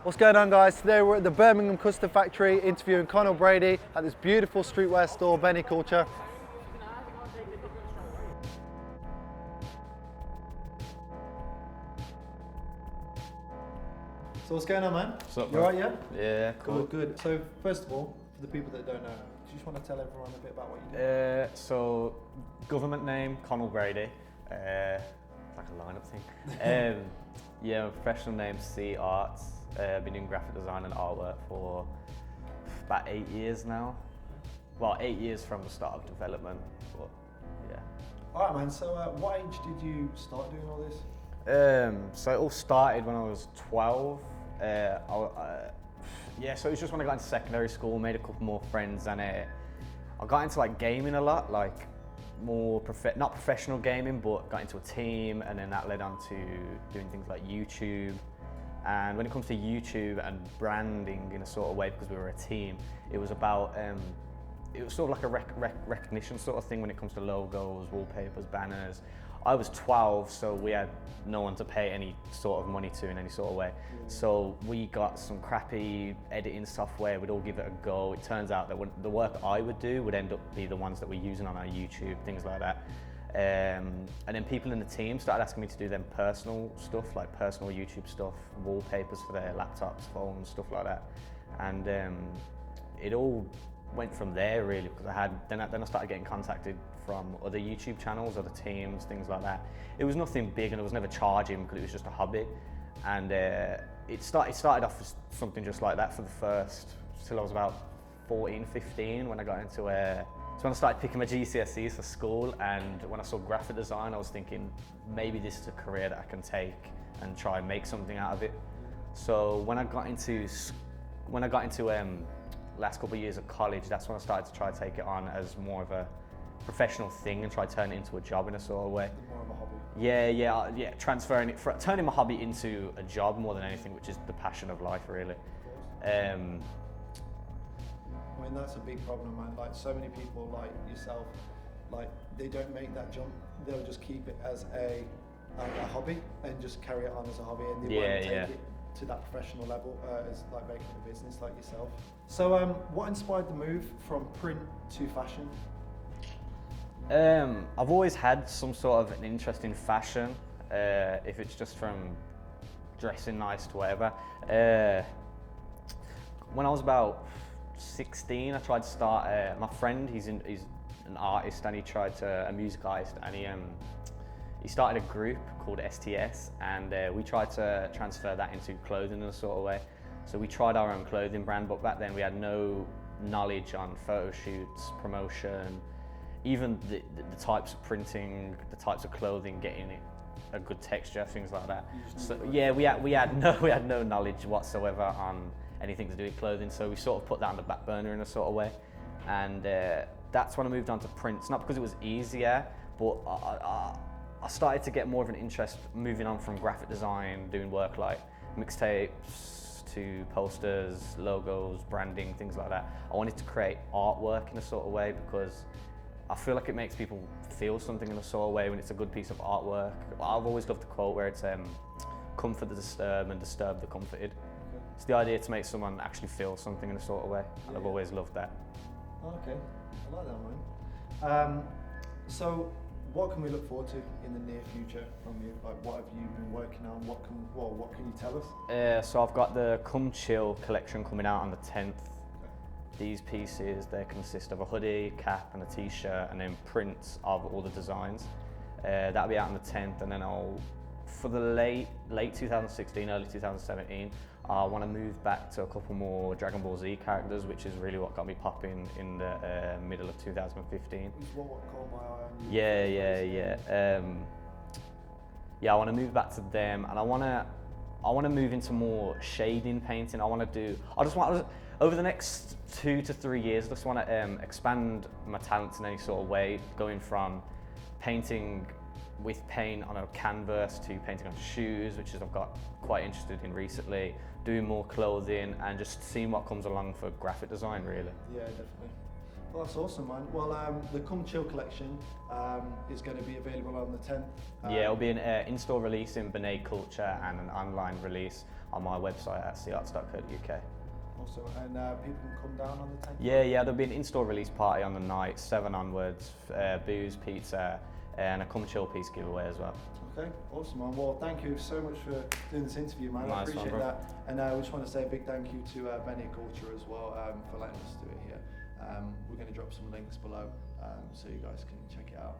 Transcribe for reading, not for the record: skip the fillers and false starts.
What's going on, guys? Today we're at the Birmingham Custard Factory interviewing Conal Brady at this beautiful streetwear store, Bene Culture. So what's going on, man? What's up, you alright, yeah? Yeah, cool. Good. So first of all, for the people that don't know, do you just want to tell everyone a bit about what you do? So, government name, Conal Brady. Like a lineup thing. Yeah, professional name, C Arts. I've been doing graphic design and artwork for about 8 years now. Well, 8 years from the start of development, but yeah. Alright, man, so what age did you start doing all this? So it all started when I was 12. Yeah, so it was just when I got into secondary school, made a couple more friends, and I got into like gaming a lot, like more not professional gaming, but got into a team, and then that led on to doing things like YouTube. And when it comes to YouTube and branding in a sort of way, because we were a team, it was about it was sort of like a recognition sort of thing when it comes to logos, wallpapers, banners. I was 12, so we had no one to pay any sort of money to in any sort of way. So we got some crappy editing software, we'd all give it a go. It turns out that the work I would do would end up be the ones that we're using on our YouTube, things like that. And then people in the team started asking me to do them personal stuff, like personal YouTube stuff, wallpapers for their laptops, phones, stuff like that. And it all went from there really, because then I started getting contacted from other YouTube channels, other teams, things like that. It was nothing big, and it was never charging because it was just a hobby. And it started off as something just like that for the first, till I was about 14, 15, when I got into so when I started picking my GCSEs for school, and when I saw graphic design, I was thinking maybe this is a career that I can take and try and make something out of it. So when I got into last couple of years of college, that's when I started to try to take it on as more of a professional thing and try to turn it into a job in a sort of way. More of a hobby. Yeah, turning my hobby into a job more than anything, which is the passion of life, really. I mean, that's a big problem, man. Like, so many people like yourself, like, they don't make that jump. They'll just keep it as a hobby and just carry it on as a hobby, and they won't take it to that professional level as like making a business like yourself. So what inspired the move from print to fashion? I've always had some sort of an interest in fashion, if it's just from dressing nice to whatever. When I was about 16, I tried to start, my friend, he's an artist, and he tried a music artist, and he started a group called STS, and we tried to transfer that into clothing in a sort of way. So we tried our own clothing brand, but back then we had no knowledge on photo shoots, promotion, even the types of printing, the types of clothing, getting it a good texture, things like that. So yeah, we had no knowledge whatsoever on anything to do with clothing, so we sort of put that on the back burner in a sort of way. And that's when I moved on to prints, not because it was easier, but I started to get more of an interest moving on from graphic design, doing work like mixtapes to posters, logos, branding, things like that. I wanted to create artwork in a sort of way, because I feel like it makes people feel something in a sort of way when it's a good piece of artwork. I've always loved the quote where it's comfort the disturbed and disturb the comforted. Okay. It's the idea to make someone actually feel something in a sort of way, and I've always loved that. Oh, okay, I like that, man. So what can we look forward to in the near future from you? Like, what have you been working on? What can you tell us? So I've got the Come Chill collection coming out on the 10th. These pieces, they consist of a hoodie, cap and a t-shirt, and then prints of all the designs. That'll be out on the 10th, and then for the late 2016, early 2017, I want to move back to a couple more Dragon Ball Z characters, which is really what got me popping in the middle of 2015. Which one caught my eye on you? Yeah, I want to move back to them, and I want to move into more shading painting. Over the next 2 to 3 years, I just want to expand my talents in any sort of way, going from painting with paint on a canvas to painting on shoes, which I've got quite interested in recently, doing more clothing, and just seeing what comes along for graphic design, really. Yeah, definitely. Well, that's awesome, man. Well, the Come Chill collection is going to be available on the 10th. Yeah, it'll be an in-store release in Bene Culture and an online release on my website at carts.co.uk. Awesome. And people can come down on the 10th? Yeah, there'll be an in-store release party on the night, 7 onwards, booze, pizza, and a come chill piece giveaway as well. Okay, awesome, man. Well, thank you so much for doing this interview, man. I Nice appreciate one, bro. that. And we just want to say a big thank you to Bene Culture as well for letting us do it here. We're going to drop some links below so you guys can check it out.